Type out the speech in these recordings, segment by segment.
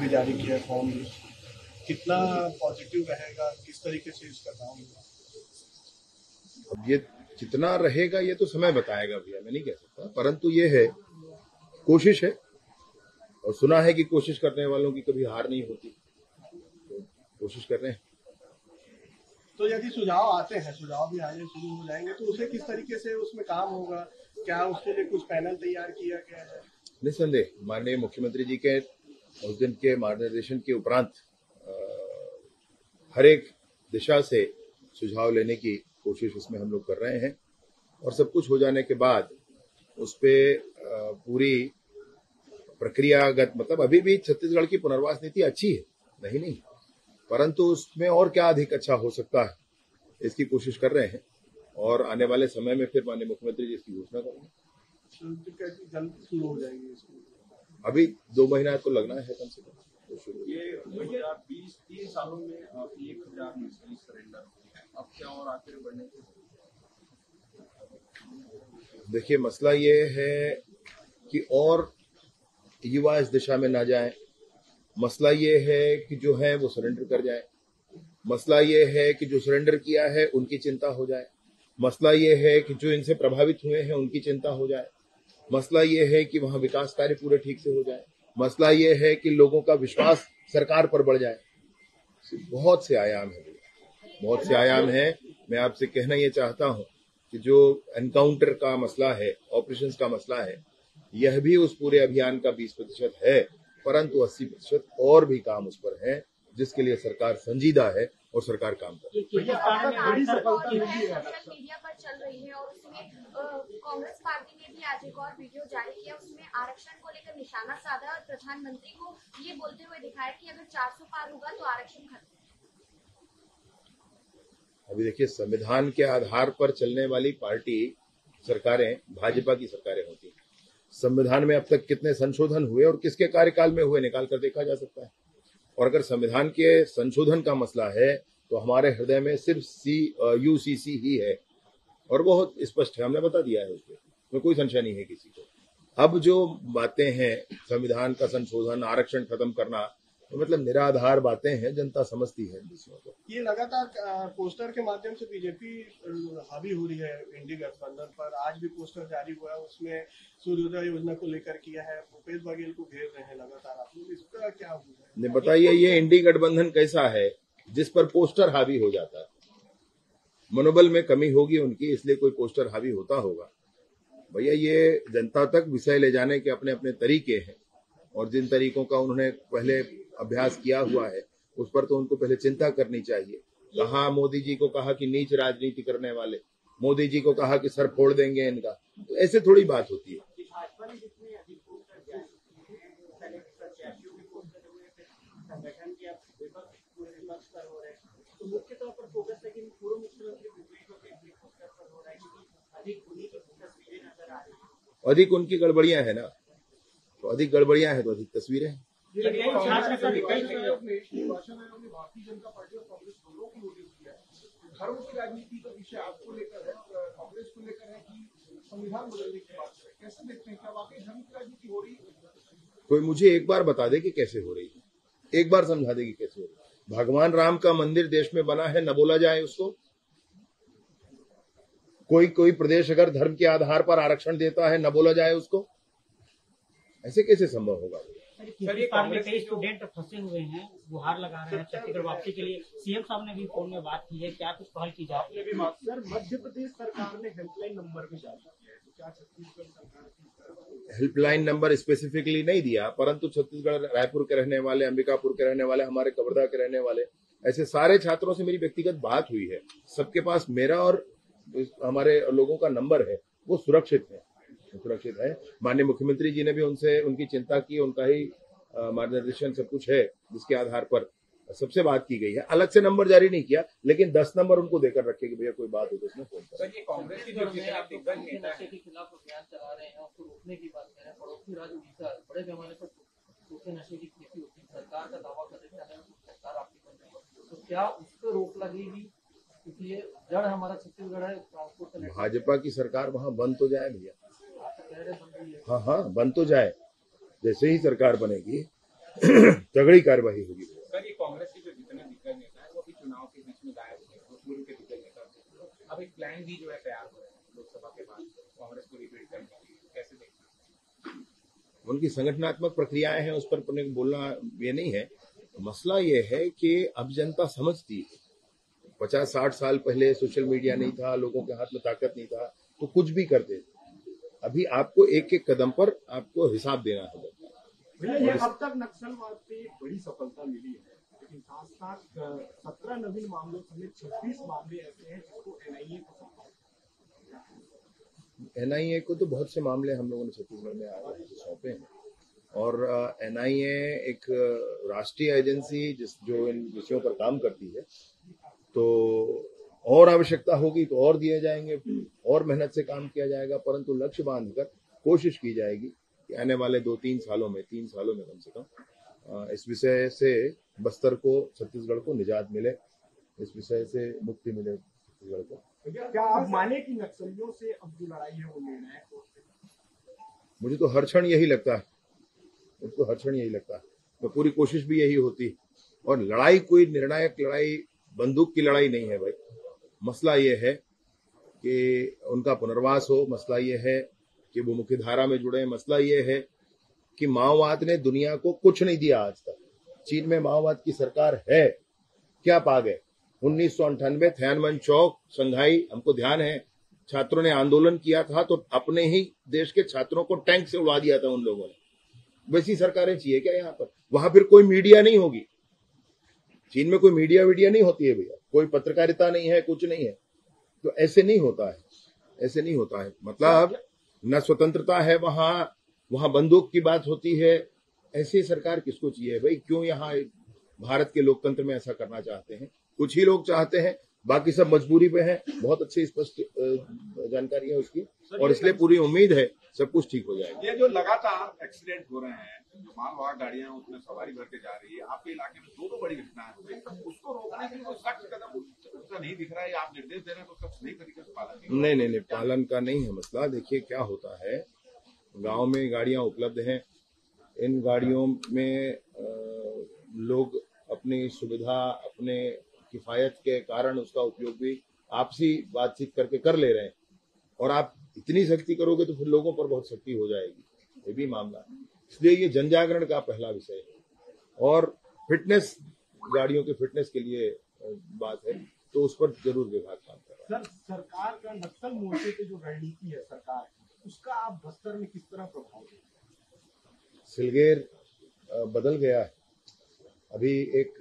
जारी किया है फॉर्म, कितना पॉजिटिव रहेगा, किस तरीके से इसका काम होगा? अब ये कितना रहेगा ये तो समय बताएगा भैया, मैं नहीं कह सकता, परंतु ये है कोशिश है, और सुना है कि कोशिश करने वालों की कभी हार नहीं होती, तो कोशिश कर रहे हैं। तो यदि सुझाव आते हैं, सुझाव भी आने शुरू हो जाएंगे, तो उसे किस तरीके से उसमें काम होगा? क्या उसके लिए कुछ पैनल तैयार किया गया है? निस्संदेह माननीय मुख्यमंत्री जी के उस दिन के मार्गदर्शन के उपरांत हर एक दिशा से सुझाव लेने की कोशिश उसमें हम लोग कर रहे हैं, और सब कुछ हो जाने के बाद उस पे पूरी प्रक्रियागत, मतलब अभी भी छत्तीसगढ़ की पुनर्वास नीति अच्छी है, नहीं, परंतु उसमें और क्या अधिक अच्छा हो सकता है, इसकी कोशिश कर रहे हैं, और आने वाले समय में फिर माननीय मुख्यमंत्री जी इसकी घोषणा करेंगे। जल्दी शुरू हो जाएगी इसकी? अभी 2 महीना तो लगना है कम से कम, तो शुरू। ये 2020 3 सालों में 1000 नक्सली सरेंडर, अब क्या और आखिर बढ़ने के? देखिए, मसला ये है कि और युवा इस दिशा में ना जाए, मसला ये है कि जो है वो सरेंडर कर जाए, मसला ये है कि जो सरेंडर किया है उनकी चिंता हो जाए, मसला ये है कि जो इनसे प्रभावित हुए हैं उनकी चिंता हो जाए, मसला ये है कि वहां विकास कार्य पूरे ठीक से हो जाए, मसला ये है कि लोगों का विश्वास सरकार पर बढ़ जाए। बहुत से आयाम है, बहुत से आयाम है। मैं आपसे कहना ये चाहता हूं कि जो एनकाउंटर का मसला है, ऑपरेशंस का मसला है, यह भी उस पूरे अभियान का 20% है, परंतु 80% और भी काम उस पर है, जिसके लिए सरकार संजीदा है और सरकार काम कर रही है। बड़ी सफलता सोशल मीडिया पर चल रही है, और उसमें कांग्रेस पार्टी ने भी आज एक और वीडियो जारी किया, उसमें आरक्षण को लेकर निशाना साधा और प्रधानमंत्री को ये बोलते हुए दिखाया कि अगर 400 पार होगा तो आरक्षण खत्म। अभी देखिए, संविधान के आधार पर चलने वाली पार्टी सरकारें भाजपा की सरकारें होती हैं। संविधान में अब तक कितने संशोधन हुए और किसके कार्यकाल में हुए निकाल कर देखा जा सकता है। और अगर संविधान के संशोधन का मसला है तो हमारे हृदय में सिर्फ यूसीसी ही है, और बहुत स्पष्ट है, हमने बता दिया है, उसमें कोई संशय नहीं है किसी को। अब जो बातें हैं, संविधान का संशोधन, आरक्षण खत्म करना, तो मतलब निराधार बातें हैं, जनता समझती है विषयों को। ये लगातार पोस्टर के माध्यम से बीजेपी हावी हो रही है इंडी गठबंधन पर। आज भी पोस्टर जारी हुआ है, उसमें सूर्योदय योजना को लेकर किया है, भूपेश बघेल को घेर रहे हैं लगातार। आप लोग इसका क्या हुआ है? बताइए, ये इंडी गठबंधन कैसा है जिस पर पोस्टर हावी हो जाता है? मनोबल में कमी होगी उनकी, इसलिए कोई पोस्टर हावी होता होगा। भैया, ये जनता तक विषय ले जाने के अपने अपने तरीके हैं, और जिन तरीकों का उन्होंने पहले अभ्यास किया हुआ है उस पर तो उनको पहले चिंता करनी चाहिए। कहा मोदी जी को कहा कि नीच राजनीति करने वाले, मोदी जी को कहा कि सर फोड़ देंगे इनका, तो ऐसे थोड़ी बात होती है। अधिक उनकी गड़बड़ियां है ना, तो अधिक गड़बड़ियां हैं तो अधिक तस्वीरें हैं। भारतीय जनता पार्टी और कांग्रेस दोनों को नोटिस किया है। धर्म की राजनीति का विषय आपको लेकर है, कांग्रेस को लेकर है कि संविधान बदलने की बात है, कैसे देखते हैं? क्या वाकई धर्म की राजनीति हो रही है? कोई मुझे एक बार बता दे कि कैसे हो रही है, एक बार समझा दे कि कैसे हो रही है। भगवान राम का मंदिर देश में बना है, न बोला जाए उसको? कोई प्रदेश अगर धर्म के आधार पर आरक्षण देता है, न बोला जाए उसको? ऐसे कैसे संभव होगा? कई स्टूडेंट फंसे हुए हैं, गुहार लगा रहे हैं छत्तीसगढ़ वापसी के लिए। सीएम साहब ने भी फोन में बात की है, क्या कुछ पहल की जा रही है? सर, मध्य प्रदेश सरकार ने हेल्पलाइन नंबर भी जारी किया है, तो क्या छत्तीसगढ़ सरकार हेल्पलाइन नंबर स्पेसिफिकली नहीं दिया, परंतु छत्तीसगढ़, रायपुर के रहने वाले, अंबिकापुर के रहने वाले, हमारे कवर्धा के रहने वाले, ऐसे सारे छात्रों से मेरी व्यक्तिगत बात हुई है। सबके पास मेरा और हमारे लोगों का नंबर है, वो सुरक्षित है। माननीय मुख्यमंत्री जी ने भी उनसे उनकी चिंता की, उनका ही मार्गदर्शन सब कुछ है, जिसके आधार पर सबसे बात की गई है। अलग से नंबर जारी नहीं किया, लेकिन 10 नंबर उनको देकर रखे कि भैया कोई बात हो तो उसमें फोन करें। ये कांग्रेस के नशे के खिलाफ अभियान चला रहे हैं, उसको रोकने की बात कर रहे हैं। पड़ोसी राज्य उड़ीसा बड़े पैमाने पर सूखे नशे की खेती होती है, सरकार का दावा कर रही है सरकार आपकी बन रही है, तो क्या उस पर रोक लगेगी? क्योंकि ये जड़ हमारा छत्तीसगढ़ है, ट्रांसपोर्ट। भाजपा की सरकार वहां बन तो जाए भैया, हाँ, बन तो जाए। जैसे ही सरकार बनेगी तगड़ी कार्रवाई होगी। सर, ये कांग्रेस के जो जितने दिग्गज नेता है वो अभी चुनाव के बीच में गायब हुए, तो पूर्व के दिग्गज नेता थे। अब एक प्लान भी जो है तैयार हो रहा है लोकसभा के बाद कांग्रेस को रिपीट करने के लिए, कैसे देखते हैं? उनकी संगठनात्मक प्रक्रियाएं हैं, उस पर बोलना ये नहीं है। मसला ये है कि अब जनता समझती है। 50-60 साल पहले सोशल मीडिया नहीं था, लोगों के हाथ में ताकत नहीं था, तो कुछ भी करते थे। अभी आपको एक एक कदम पर आपको हिसाब देना होगा। भैया, ये अब तक नक्सलवाद पे एक बड़ी सफलता मिली है, लेकिन साथ साथ 17 नवीन मामलों समेत 26 मामले ऐसे हैं जिसको एनआईए को सौंपा है। एनआईए को तो बहुत से मामले हम लोगों ने छत्तीसगढ़ में सौंपे हैं, और एनआईए एक राष्ट्रीय एजेंसी जो इन विषयों पर काम करती है, तो और आवश्यकता होगी तो और दिए जाएंगे, और मेहनत से काम किया जाएगा, परंतु लक्ष्य बांधकर कोशिश की जाएगी कि आने वाले 3 सालों में कम से कम इस विषय से बस्तर को, छत्तीसगढ़ को निजात मिले, इस विषय से मुक्ति मिले छत्तीसगढ़ को। क्या आप माने कि नक्सलियों से अब जो लड़ाई है वो निर्णायक हो? मुझे तो हर क्षण यही लगता है, तो पूरी कोशिश भी यही होती। और लड़ाई कोई निर्णायक लड़ाई, बंदूक की लड़ाई नहीं है भाई। मसला ये है कि उनका पुनर्वास हो, मसला ये है कि वो मुख्य धारा में जुड़े, मसला ये है कि माओवाद ने दुनिया को कुछ नहीं दिया आज तक। चीन में माओवाद की सरकार है, क्या पा गए? 1998 थियानमन चौक, संघाई, हमको ध्यान है, छात्रों ने आंदोलन किया था तो अपने ही देश के छात्रों को टैंक से उड़ा दिया था उन लोगों ने। वैसी सरकारें चाहिए क्या यहाँ पर? वहां फिर कोई मीडिया नहीं होगी। चीन में कोई मीडिया नहीं होती है भैया, कोई पत्रकारिता नहीं है, कुछ नहीं है। तो ऐसे नहीं होता है। मतलब न स्वतंत्रता है वहां बंदूक की बात होती है। ऐसी सरकार किसको चाहिए भाई? क्यों यहाँ भारत के लोकतंत्र में ऐसा करना चाहते हैं? कुछ ही लोग चाहते हैं, बाकी सब मजबूरी पे हैं। बहुत अच्छी स्पष्ट जानकारी है उसकी, और इसलिए पूरी उम्मीद है सब कुछ ठीक हो जाएगा। ये जो लगातार एक्सीडेंट हो रहे हैं, जो मालवाहक गाड़ियां उसमें सवारी भर के जा रही है, आपके इलाके में 2 बड़ी घटनाएं हो गई, उसको रोकने के लिए कोई सख्त कदम उसका नहीं दिख रहा है? आप निर्देश दे रहे हैं तो उसका सही तरीके से पालन नहीं, पालन का नहीं है मसला। देखिए क्या होता है, गांव में गाड़ियां उपलब्ध हैं, इन गाड़ियों में लोग अपनी सुविधा, अपने किफायत के कारण उसका उपयोग भी आपसी बातचीत करके कर ले रहे हैं। और आप इतनी सख्ती करोगे तो फिर लोगों पर बहुत सख्ती हो जाएगी, ये भी मामला है। इसलिए ये जन जागरण का पहला विषय है, और फिटनेस, गाड़ियों के फिटनेस के लिए बात है, तो उस पर जरूर विभाग काम कर रहा है। सर, सरकार का नक्सल मोर्चे पे जो रणनीति है सरकार की, उसका आप बस्तर में किस तरह प्रभाव देंगे? सिलगेर बदल गया है। अभी एक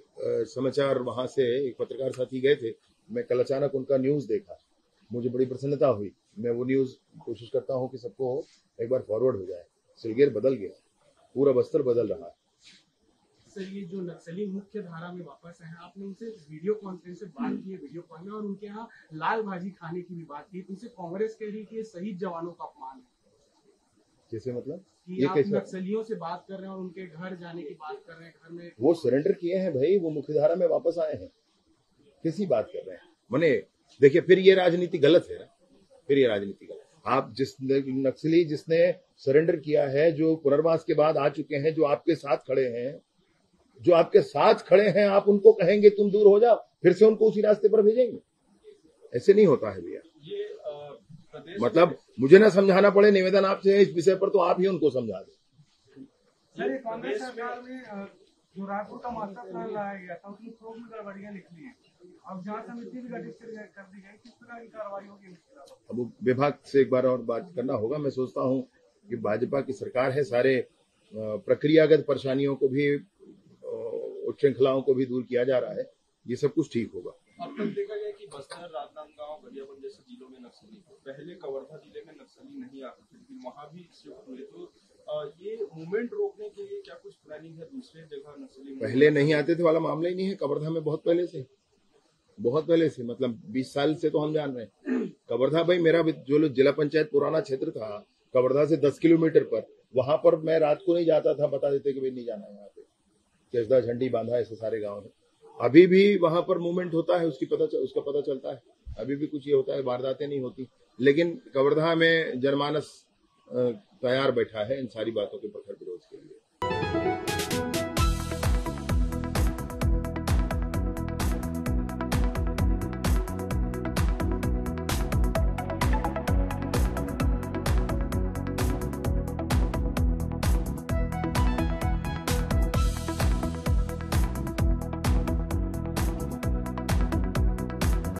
समाचार, वहां से एक पत्रकार साथी गए थे, मैं कल अचानक उनका न्यूज देखा, मुझे बड़ी प्रसन्नता हुई। मैं वो न्यूज कोशिश करता हूं कि सबको एक बार फॉरवर्ड हो जाए। सिलगेर बदल गया, पूरा बस्तर बदल रहा है। सर, ये जो नक्सली मुख्य धारा में वापस आए हैं, आपने उनसे वीडियो कॉन्फ्रेंस से बात की है, वीडियो कॉल में, और उनके यहाँ लाल भाजी खाने की भी बात की। उनसे कांग्रेस कह रही है कि ये शहीद जवानों का अपमान है। कैसे मतलब? कि आप नक्सलियों से बात कर रहे हैं और उनके घर जाने की बात कर रहे हैं, घर में वो सरेंडर किए हैं भाई, वो मुख्यधारा में वापस आए हैं, किसी बात कर रहे हैं? मने देखिए, फिर ये राजनीति गलत है ना, आप नक्सली जिसने सरेंडर किया है, जो पुनर्वास के बाद आ चुके हैं, जो आपके साथ खड़े हैं, आप उनको कहेंगे तुम दूर हो जाओ, फिर से उनको उसी रास्ते पर भेजेंगे? ऐसे नहीं होता है भैया। मतलब मुझे ना समझाना पड़े, निवेदन आपसे है इस विषय पर, तो आप ही उनको समझा दें। सर, कांग्रेस सरकार में जो रायपुर का मास्टर प्लान लाया गया था, उसमें थोक में गड़बड़ियां निकली हैं। अब जांच समिति भी गठित कर दी गई, किस तरह की कार्रवाई होगी? अब विभाग से एक बार और बात करना होगा। मैं सोचता हूं कि भाजपा की सरकार है, सारे प्रक्रियागत परेशानियों को भी, उच्छृंखलाओं को भी दूर किया जा रहा है, ये सब कुछ ठीक होगा। अब तक देखा गया कि बस्तर, राजनांदगांव, गरियाबंद जैसे जिलों में नक्सली, पहले कवर्धा जिले में नक्सली नहीं आते थे, लेकिन वहां भी शिफ्ट हुए। तो ये मूवमेंट रोकने के लिए क्या कुछ प्लानिंग है दूसरे जगह नक्सली? पहले नहीं आते थे वाला मामला ही नहीं है, कवर्धा में बहुत पहले से, मतलब 20 साल से तो हम जान रहे हैं। कवर्धा भाई, मेरा जो जिला पंचायत पुराना क्षेत्र था, कवर्धा से 10 किलोमीटर पर, वहां पर मैं रात को नहीं जाता था, बता देते कि भाई नहीं जाना है यहाँ पे, केसदा, झंडी, बांधा, ऐसे सारे गाँव है। अभी भी वहां पर मूवमेंट होता है, उसका पता चलता है। अभी भी कुछ ये होता है, वारदातें नहीं होती, लेकिन कवर्धा में जनमानस तैयार बैठा है इन सारी बातों के प्रखर